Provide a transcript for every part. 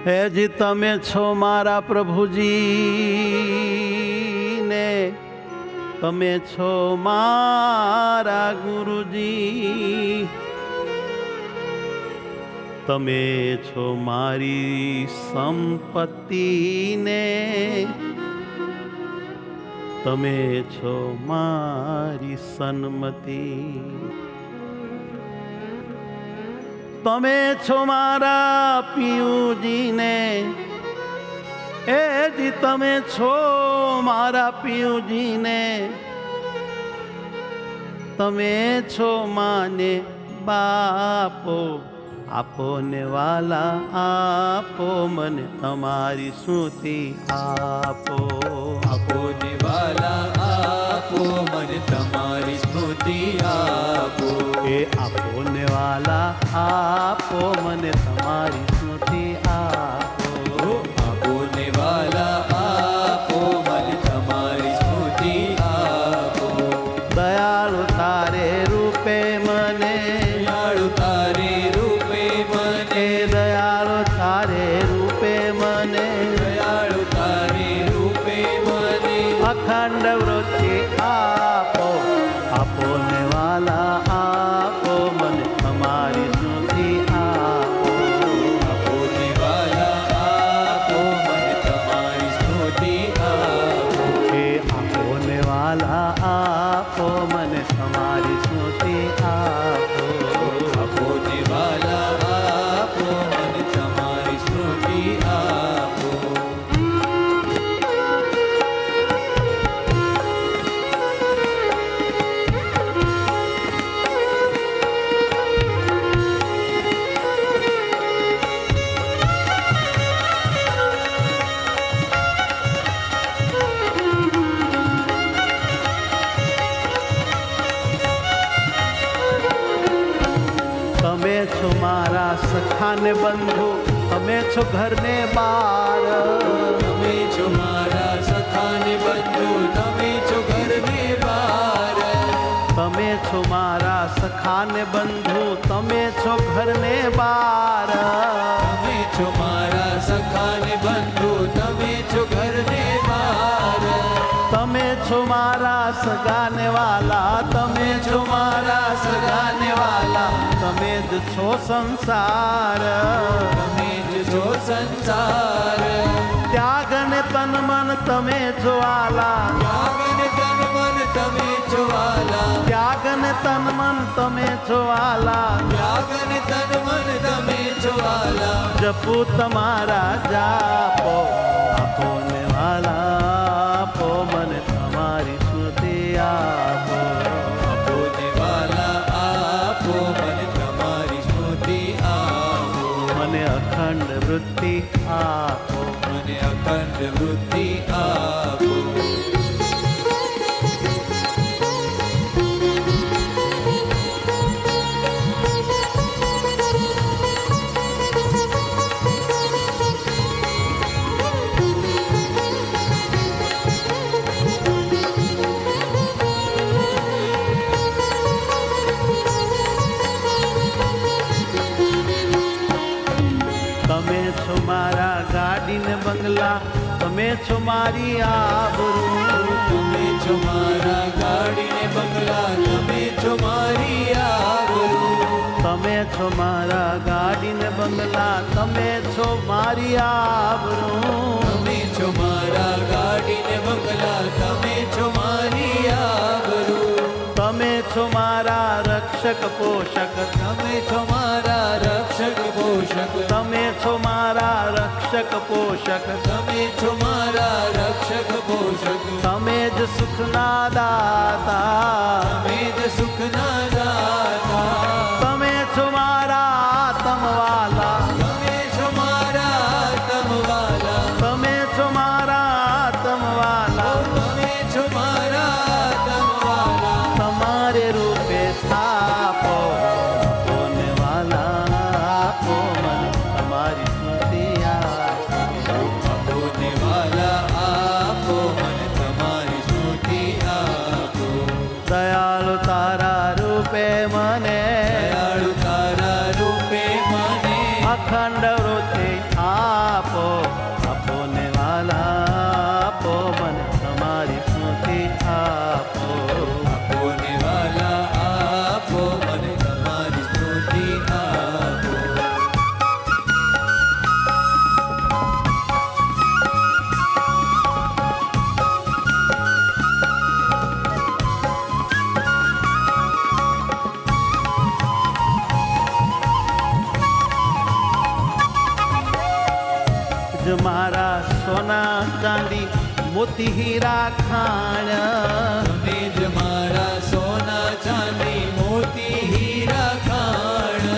હેજી તમે છો મારા પ્રભુજી ને તમે છો મારા ગુરુજી, તમે છો મારી સંપત્તિ ને તમે છો મારી સન્મતિ, તમે છો મારા પિયુજી ને એ જી તમે છો મારા પિયુજી ને તમે છો માને બાપો, આપો ને વાલા આપો મને તમારી સ્તુતિ આપો, આપો ને વાલા આપો મને તમારી સ્તુતિ આપો, એ આપો ને વાલા આપો મને તમારી સ્તુતિ આપો, આપો ને વાલા આપો મને તમારી સ્તુતિ આપો, દયાળુ તારે રૂપે મને, દયાળુ તારે રૂપે મને, દયાળુ તારે રૂપે મને, દયાળુ તારે રૂપે મને, અખંડ વૃત્તિ આપો, આપો ને વાલા આપો મને તમારી સ્તુતિ આપો, આપો ને વાલા આપો મને તમારી સ્તુતિ આપો, એ આપો ને વાલા આપો મને તમારી સ્તુતિ આપો, આપો ને વાલા આપો મને તમારી સ્તુતિ આપો, તમે છો મારા સખાને બંધુ, તમે છો ઘરને બાર, તમે છો મારા સખાને બંધુ, તમે છો ઘરને બાર, તમે છો મારા સખાને બંધુ, તમે છો ઘરને બાર, તમે છો મારા સખાને બંધુ, તમે છો ઘરને બાર, તમે છો મારા સગાને વાલા, તમે છો મારા સગાને વાલા, તમે જ છો સંસાર, તમે જ છો સંસાર, ત્યાગ ને તન મન તમે છો વાલા, ત્યાગ ને તન મન તમે છો વાલા, ત્યાગ ને તન મન તમે છો વાલા, ત્યાગ ને તન મન તમે છો વાલા, જપુ તમારા જાપો, આપો ને વાલા આપો મને તમારી સ્તુતિ આપો, આપો ને વાલા આપો મને તમારી સ્તુતિ આપો, મને અખંડ વૃત્તિ આપો, મને અખંડ વૃત્તિ આપો, તમે છો મારા ગાડીને બંગલા, તમે છો મારી આબરૂ, તમે છો મારા ગાડીને બંગલા, તમે છો મારી આબરૂ, તમે છો મારા ગાડીને બંગલા, તમે છો મારી આબરૂ, તમે છો મારા ગાડીને બંગલા, તમે છો મારી આબરૂ, તમે છો મારા રક્ષક પોષક, તમે છો મારા રક્ષક પોષક, તમે છો મારા રક્ષક પોષક, તમે છો મારા રક્ષક પોષક, તમે જ સુખના દાતા, તમે જ સુખના દાતા, તમે છો મારા આત્મવાલા, તમે છો મારા આત્મવાલા, તમે છો મારા આત્મવાલા, તમે છો મારા આત્મવાલા, તમારે રૂપે સ્થાપો, આપો ને વાલા આપો મને તમારી સ્તુતિ આપો, આપો ને વાલા આપો મને તમારી સ્તુતિ આપો, દયાળુ તારા રૂપે મને, દયાળુ તારા રૂપે વૃત્તિ આપો આપો ને વાલા આપો મને તમારી સ્મૃતિ આપો આપો ને વાલા આપો મને તમારી સ્મૃતિ આપો. જ મારા સોના ચાંદી મોતી હીરા ખાણ તમે જ મારા સોના ચાંદી મોતી હીરા ખાણ.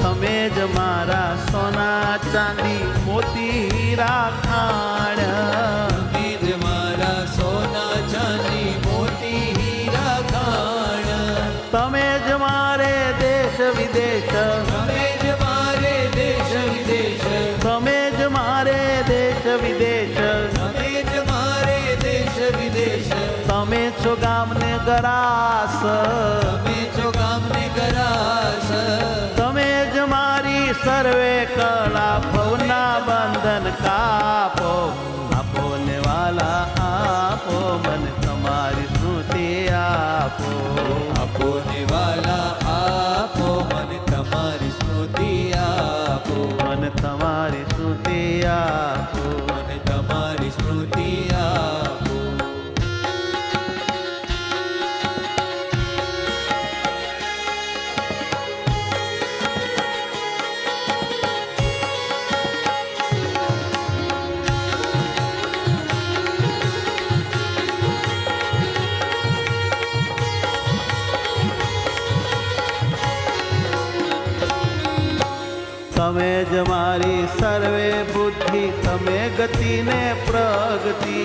તમે જ મારા સોના ચાંદી મોતી હીરા ખાણ તમે જ મારા સોના ચાંદી મોતી હીરા ખાણ. તમે જ મારે દેશ વિદેશ તમે જ મારે દેશ વિદેશ. તમે જ મારે દેશ વિદેશ તમે જ મારે દેશ વિદેશ. તમે છો ગામને ગરાસ તમે છો ગામને ગરાસ. તમે જ મારી સર્વે કળા ભવના બંધન કાપો આપો ને વાલા આપો મને તમારી સ્મૃતિ આપો આપો ને વાલા આપો મને તમારી સ્મૃતિ આપો. મને તમારી સ્મૃતિ આપો મને તમારી સ્મૃતિ આપો. તમે જ મારી સર્વે બુદ્ધિ તમે ગતિ ને પ્રગતિ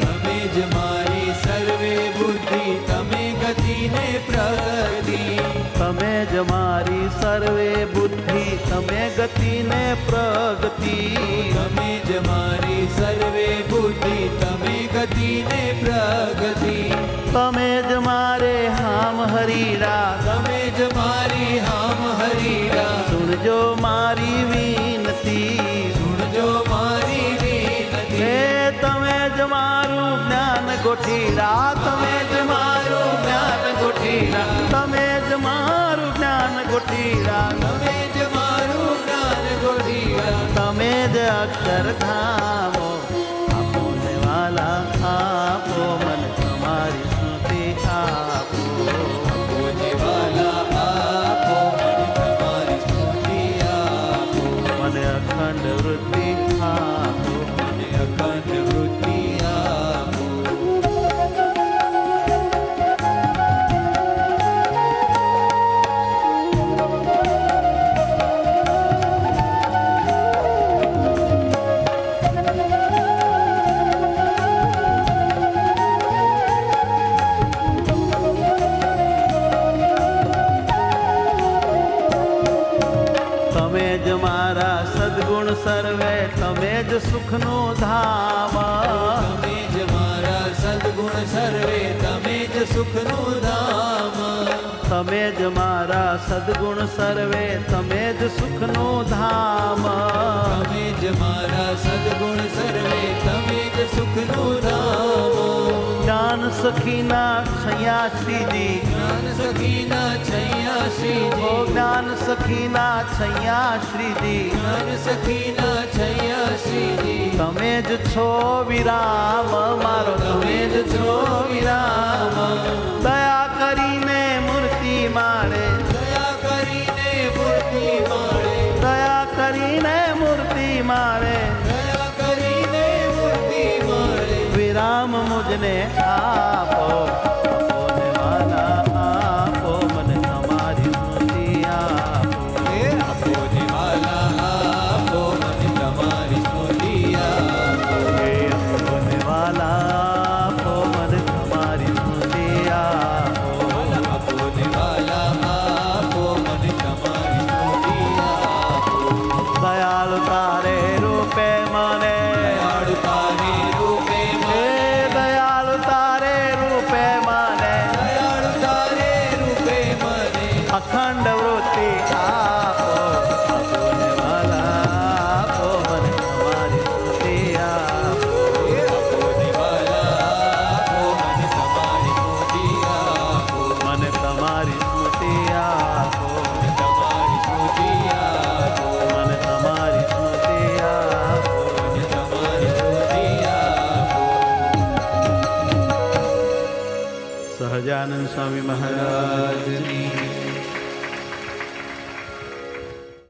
તમે જ મારી સર્વે બુદ્ધિ તમે ગતિ ને પ્રગતિ. તમે જ મારી સર્વે બુદ્ધિ તમે ગતિ ને પ્રગતિ તમે જ મારી સર્વે બુદ્ધિ તમે ગતિ ને પ્રગતિ. તમે જ મારે હામ હરીરા તમે જ મારી હામ હરીરા. સુણજો મારી વિનતી સુણજો મારી વિનતી. હે તમે જ મારું જ્ઞાન ગોઠીરા તમે જ મારું જ્ઞાન ગોઠીરા તમે જ મારું જ્ઞાન ગોઠીરા તમે જ મારું જ્ઞાન ગોઠીરા. તમે જ અક્ષરધામો આપો ને વાલા આપો મને તમારી સ્મૃતિ આપો આપો ને વાલા આપો મને તમારી સ્મૃતિ આપો. મને અખંડ વૃત્તિ આપો મને અખંડ વૃત્તિ આપો. તમે જ મારા સદગુણ સર્વે તમે જ સુખનું ધામ તમે જ મારા સદગુણ સર્વે તમે જ સુખનું ધામ. તમે જ મારા સદગુણ સર્વે તમે જ સુખનું ધામ તમે જ મારા સદગુણ સર્વે તમે જ સુખનું ધામ. જ્ઞાન સખીના છૈયા શ્રીજી જ્ઞાન સખીના છૈયા શ્રીજી. ઓ જ્ઞાન સખીના છૈયા શ્રીજી જ્ઞાન સખીના છૈયા શ્રીજી. તમે જ છો વિરામ મારો તમે જ છો વિરામ. દયા કરીને મૂર્તિ માળે દયા કરીને મૂર્તિ માળે. દયા કરીને મૂર્તિ માળે દયા કરીને મૂર્તિ માળે. વિરામ મુજને આપો આપો ને વાલા આપો મને તમારી સ્મૃતિ આપો હે આપો ને વાલા આપો મને તમારી સ્મૃતિ આપો. હે આપો ને વાલા આપો મને તમારી સ્મૃતિ આપો આપો ને વાલા આપો મને તમારી સ્મૃતિ આપો. દયાળુ તારે રૂપે મને દયાળુ તારે રૂપે હે મને. દયાળુ તારે રૂપે સહજાનંદ સ્વામી મહારાજની